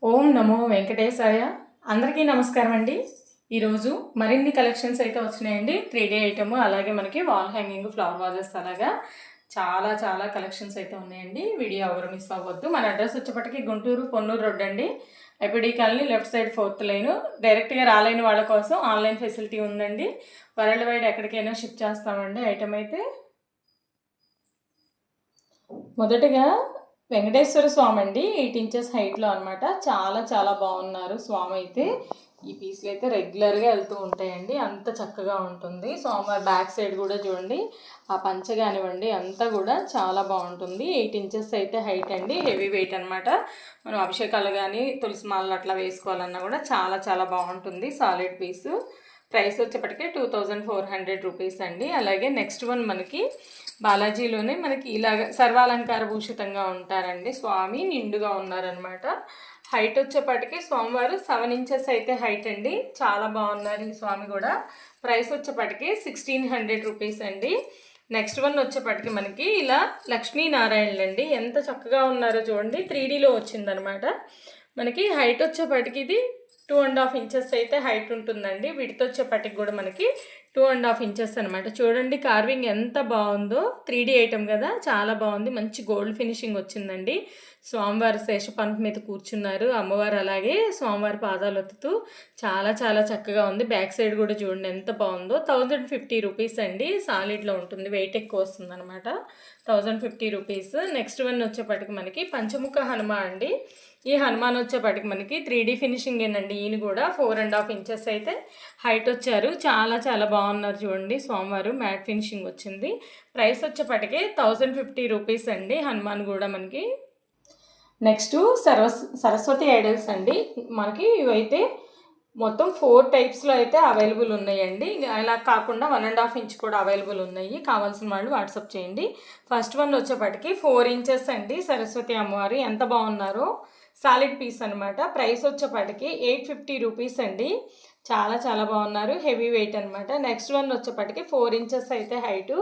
ఓం నమో వెంకటేశాయ. అందరికీ నమస్కారం అండి. ఈరోజు మరిన్ని కలెక్షన్స్ అయితే వచ్చినాయండి. 3D ఐటమ్, అలాగే మనకి వాల్ హ్యాంగింగ్, ఫ్లవర్ వాజెస్, అలాగా చాలా చాలా కలెక్షన్స్ అయితే ఉన్నాయండి. వీడియో ఎవరు మిస్ అవ్వద్దు. మన అడ్రస్ వచ్చేప్పటికి గుంటూరు పొన్నూరు రోడ్ అండి, IPD colony, left side 4th line. డైరెక్ట్గా రాలేని వాళ్ళ కోసం ఆన్లైన్ ఫెసిలిటీ ఉందండి. వరల్డ్ వైడ్ ఎక్కడికైనా షిప్ చేస్తామండి ఐటమ్ అయితే. మొదటగా వెంకటేశ్వర స్వామి అండి, 8 ఇంచెస్ హైట్లో అనమాట. చాలా చాలా బాగున్నారు స్వామి అయితే. ఈ పీస్లు అయితే రెగ్యులర్గా వెళ్తూ ఉంటాయండి, అంత చక్కగా ఉంటుంది. స్వామివారి బ్యాక్ సైడ్ కూడా చూడండి, ఆ పంచ కానివ్వండి అంతా కూడా చాలా బాగుంటుంది. 8 ఇంచెస్ అయితే హైట్ అండి, హెవీ వెయిట్ అనమాట. మనం అభిషేకాలు కానీ తులసి మాలలు అట్లా వేసుకోవాలన్నా కూడా చాలా చాలా బాగుంటుంది. సాలిడ్ పీసు. ప్రైస్ వచ్చేప్పటికే 2400 రూపీస్ అండి. అలాగే నెక్స్ట్ వన్ మనకి బాలాజీలోనే మనకి ఇలాగ సర్వాలంకార భూషితంగా ఉంటారండి. స్వామి నిండుగా ఉన్నారనమాట. హైట్ వచ్చేప్పటికి స్వామివారు 7 ఇంచెస్ అయితే హైట్ అండి. చాలా బాగున్నారు ఈ స్వామి కూడా. ప్రైస్ వచ్చేప్పటికి 1600 రూపీస్ అండి. నెక్స్ట్ వన్ వచ్చేప్పటికి మనకి ఇలా లక్ష్మీనారాయణలు అండి. ఎంత చక్కగా ఉన్నారో చూడండి. 3Dలో వచ్చిందనమాట. మనకి హైట్ వచ్చేప్పటికి ఇది 2.5 ఇంచెస్ అయితే హైట్ ఉంటుందండి. వీటితో వచ్చేప్పటికి కూడా మనకి 2.5 ఇంచెస్ అనమాట. చూడండి కార్వింగ్ ఎంత బాగుందో. 3D ఐటమ్ కదా, చాలా బాగుంది. మంచి గోల్డ్ ఫినిషింగ్ వచ్చిందండి. స్వామివారి శేషపంప మీద కూర్చున్నారు, అమ్మవారు అలాగే స్వామివారి పాదాలు ఒత్తుతూ చాలా చాలా చక్కగా ఉంది. బ్యాక్ సైడ్ కూడా చూడండి ఎంత బాగుందో. 1050 రూపీస్ అండి. సాలిడ్లో ఉంటుంది, వెయిట్ ఎక్కువ వస్తుంది అనమాట. 1050 రూపీస్. నెక్స్ట్ వన్ వచ్చేప్పటికి మనకి పంచముఖ హనుమాన్ అండి. ఈ హనుమాన్ వచ్చేప్పటికి మనకి 3D ఫినిషింగ్ ఏనండి. ఈయన కూడా 4.5 ఇంచెస్ అయితే హైట్ వచ్చారు. చాలా చాలా బాగున్నారు చూడండి. స్వామివారు మ్యాట్ ఫినిషింగ్ వచ్చింది. ప్రైస్ వచ్చేప్పటికి 1050 రూపీస్ అండి. హనుమాన్ కూడా మనకి. నెక్స్ట్ సరస్వతి ఐడల్స్ అండి. మనకి ఇవైతే మొత్తం 4 టైప్స్లో అయితే అవైలబుల్ ఉన్నాయండి. అలా కాకుండా 1.5 ఇంచ్ కూడా అవైలబుల్ ఉన్నాయి. కావాల్సిన వాళ్ళు వాట్సాప్ చేయండి. ఫస్ట్ వన్ వచ్చేప్పటికి 4 ఇంచెస్ అండి. సరస్వతి అమ్మవారు ఎంత బాగున్నారో. సాలిడ్ పీస్ అనమాట. ప్రైస్ వచ్చేప్పటికి 850 రూపీస్ అండి. చాలా చాలా బాగున్నారు, హెవీ వెయిట్ అనమాట. నెక్స్ట్ వన్ వచ్చేప్పటికి 4 ఇంచెస్ అయితే హైటు.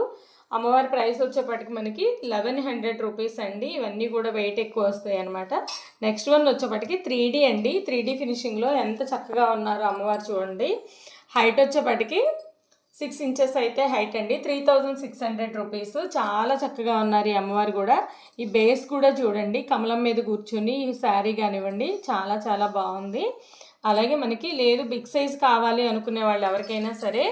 అమ్మవారి ప్రైస్ వచ్చేప్పటికి మనకి 1100 రూపీస్ అండి. ఇవన్నీ కూడా వెయిట్ ఎక్కువ వస్తాయి అనమాట. నెక్స్ట్ వన్ వచ్చేప్పటికి 3D అండి. 3D ఫినిషింగ్లో ఎంత చక్కగా ఉన్నారో అమ్మవారు చూడండి. హైట్ వచ్చేప్పటికి 6 ఇంచెస్ అయితే హైట్ అండి. 3600 రూపీస్. చాలా చక్కగా ఉన్నారు ఈ అమ్మవారు కూడా. ఈ బేస్ కూడా చూడండి, కమలం మీద కూర్చుని ఈ శారీ కానివ్వండి చాలా చాలా బాగుంది. అలాగే మనకి లేదు బిగ్ సైజ్ కావాలి అనుకునే వాళ్ళు ఎవరికైనా సరే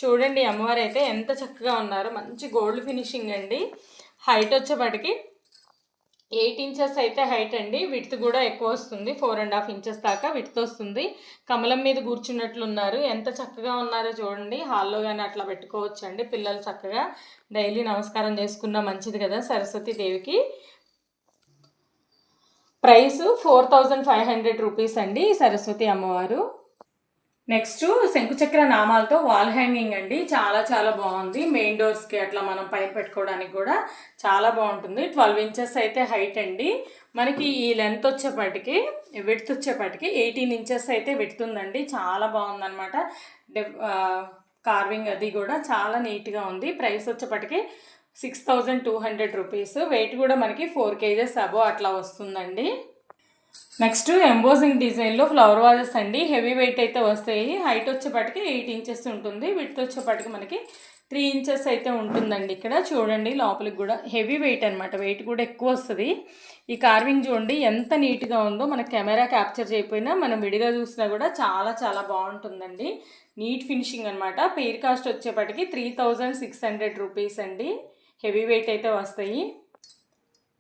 చూడండి, అమ్మవారు అయితే ఎంత చక్కగా ఉన్నారు. మంచి గోల్డ్ ఫినిషింగ్ అండి. హైట్ వచ్చేప్పటికి 8 ఇంచెస్ అయితే హైట్ అండి. విడ్త్ కూడా ఎక్కువ వస్తుంది, 4.5 ఇంచెస్ దాకా విడ్త్ వస్తుంది. కమలం మీద కూర్చున్నట్లున్నారు. ఎంత చక్కగా ఉన్నారో చూడండి. హాల్లో కానీ అట్లా పెట్టుకోవచ్చు అండి. పిల్లలు చక్కగా డైలీ నమస్కారం చేసుకున్నా మంచిది కదా సరస్వతి దేవికి. ప్రైస్ 4500 రూపీస్ అండి సరస్వతి అమ్మవారు. నెక్స్ట్ శంకుచక్ర నామాలతో వాల్ హ్యాంగింగ్ అండి. చాలా చాలా బాగుంది. మెయిన్ డోర్స్కి అట్లా మనం పైన పెట్టుకోవడానికి కూడా చాలా బాగుంటుంది. 12 ఇంచెస్ అయితే హైట్ అండి. మనకి ఈ లెంత్ వచ్చేప్పటికి విడ్త్ వచ్చేప్పటికి 18 ఇంచెస్ అయితే విడుతుందండి. చాలా బాగుందన్నమాట. కార్వింగ్ అది కూడా చాలా నీట్గా ఉంది. ప్రైస్ వచ్చేప్పటికి 6200 రూపీస్. వెయిట్ కూడా మనకి 4 kgs అబో అట్లా వస్తుందండి. నెక్స్ట్ ఎంబోజింగ్ డిజైన్లో ఫ్లవర్ వాజెస్ అండి. హెవీ వెయిట్ అయితే వస్తాయి. హైట్ వచ్చేప్పటికి 8 ఇంచెస్ ఉంటుంది. విడ్త్ వచ్చేప్పటికి మనకి 3 ఇంచెస్ అయితే ఉంటుందండి. ఇక్కడ చూడండి లోపలికి కూడా హెవీ వెయిట్ అనమాట. వెయిట్ కూడా ఎక్కువ వస్తుంది. ఈ కార్వింగ్ చూడండి ఎంత నీట్గా ఉందో. మన కెమెరా క్యాప్చర్ చేయకపోయినా మనం విడిగా చూసినా కూడా చాలా చాలా బాగుంటుందండి. నీట్ ఫినిషింగ్ అనమాట. పెయిర్ కాస్ట్ వచ్చేప్పటికి 3600 రూపీస్ అండి. హెవీ వెయిట్ అయితే వస్తాయి.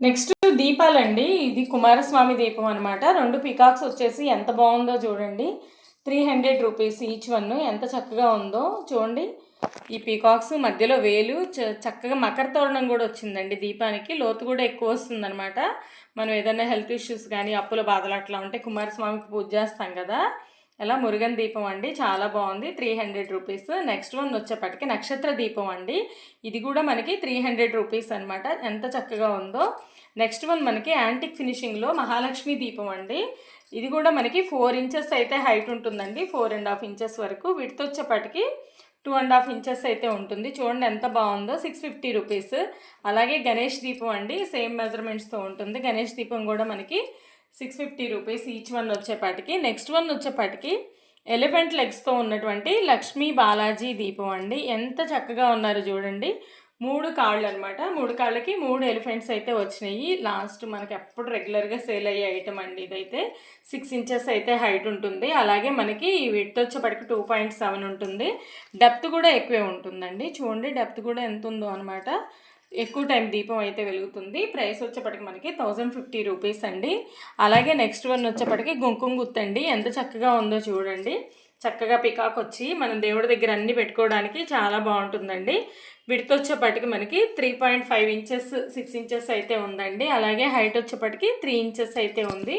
నెక్స్ట్ దీపాలండి. ఇది కుమారస్వామి దీపం అనమాట. 2 పికాక్స్ వచ్చేసి ఎంత బాగుందో చూడండి. 300 రూపీస్ ఈచ్ వన్. ఎంత చక్కగా ఉందో చూడండి. ఈ పీకాక్స్ మధ్యలో వేలు చక్కగా మకర తోరణం కూడా వచ్చిందండి దీపానికి. లోతు కూడా ఎక్కువ వస్తుందన్నమాట. మనం ఏదైనా హెల్త్ ఇష్యూస్ కానీ అప్పుల బాధలు అట్లా ఉంటే కుమారస్వామికి పూజ చేస్తాం కదా, ఎలా మురుగన్ దీపం అండి. చాలా బాగుంది. 300 రూపీస్. నెక్స్ట్ వన్ వచ్చేప్పటికి నక్షత్ర దీపం అండి. ఇది కూడా మనకి 300 రూపీస్ అనమాట. ఎంత చక్కగా ఉందో. నెక్స్ట్ వన్ మనకి యాంటిక్ ఫినిషింగ్లో మహాలక్ష్మి దీపం అండి. ఇది కూడా మనకి 4 ఇంచెస్ అయితే హైట్ ఉంటుందండి. 4.5 ఇంచెస్ వరకు. విడ్త్ వచ్చేప్పటికి 2.5 ఇంచెస్ అయితే ఉంటుంది. చూడండి ఎంత బాగుందో. 650 రూపీస్. అలాగే గణేష్ దీపం అండి. సేమ్ మెజర్మెంట్స్తో ఉంటుంది. గణేష్ దీపం కూడా మనకి 650 రూపీస్ ఈచ్ వన్ వచ్చేపాటికి. నెక్స్ట్ వన్ వచ్చేపాటికి ఎలిఫెంట్ లెగ్స్తో ఉన్నటువంటి లక్ష్మీ బాలాజీ దీపం అండి. ఎంత చక్కగా ఉన్నారు చూడండి. 3 కాళ్ళు అనమాట. 3 కాళ్ళకి 3 ఎలిఫెంట్స్ అయితే వచ్చినాయి. లాస్ట్ మనకి ఎప్పుడు రెగ్యులర్గా సేల్ అయ్యే ఐటమ్ అండి ఇదైతే. 6 ఇంచెస్ అయితే హైట్ ఉంటుంది. అలాగే మనకి విడ్త్ వచ్చేప్పటికి 2.7 ఉంటుంది. డెప్త్ కూడా ఎక్కువే ఉంటుందండి. చూడండి డెప్త్ కూడా ఎంత ఉందో అనమాట. ఎక్కువ టైం దీపం అయితే వెలుగుతుంది. ప్రైస్ వచ్చేప్పటికి మనకి 1050 రూపీస్ అండి. అలాగే నెక్స్ట్ వన్ వచ్చేప్పటికి కుంకుమ గుత్తండి. ఎంత చక్కగా ఉందో చూడండి. చక్కగా పికాక్ వచ్చి మనం దేవుడి దగ్గర అన్నీ పెట్టుకోవడానికి చాలా బాగుంటుందండి. విడ్త్ వచ్చేప్పటికి మనకి 3.5 ఇంచెస్ 6 ఇంచెస్ అయితే ఉందండి. అలాగే హైట్ వచ్చేప్పటికి 3 ఇంచెస్ అయితే ఉంది.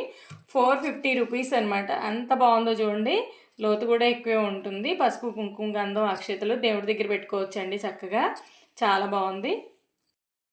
450 రూపీస్ అనమాట. ఎంత బాగుందో చూడండి. లోతు కూడా ఎక్కువే ఉంటుంది. పసుపు కుంకుమ గంధం అక్షతలు దేవుడి దగ్గర పెట్టుకోవచ్చండి చక్కగా. చాలా బాగుంది.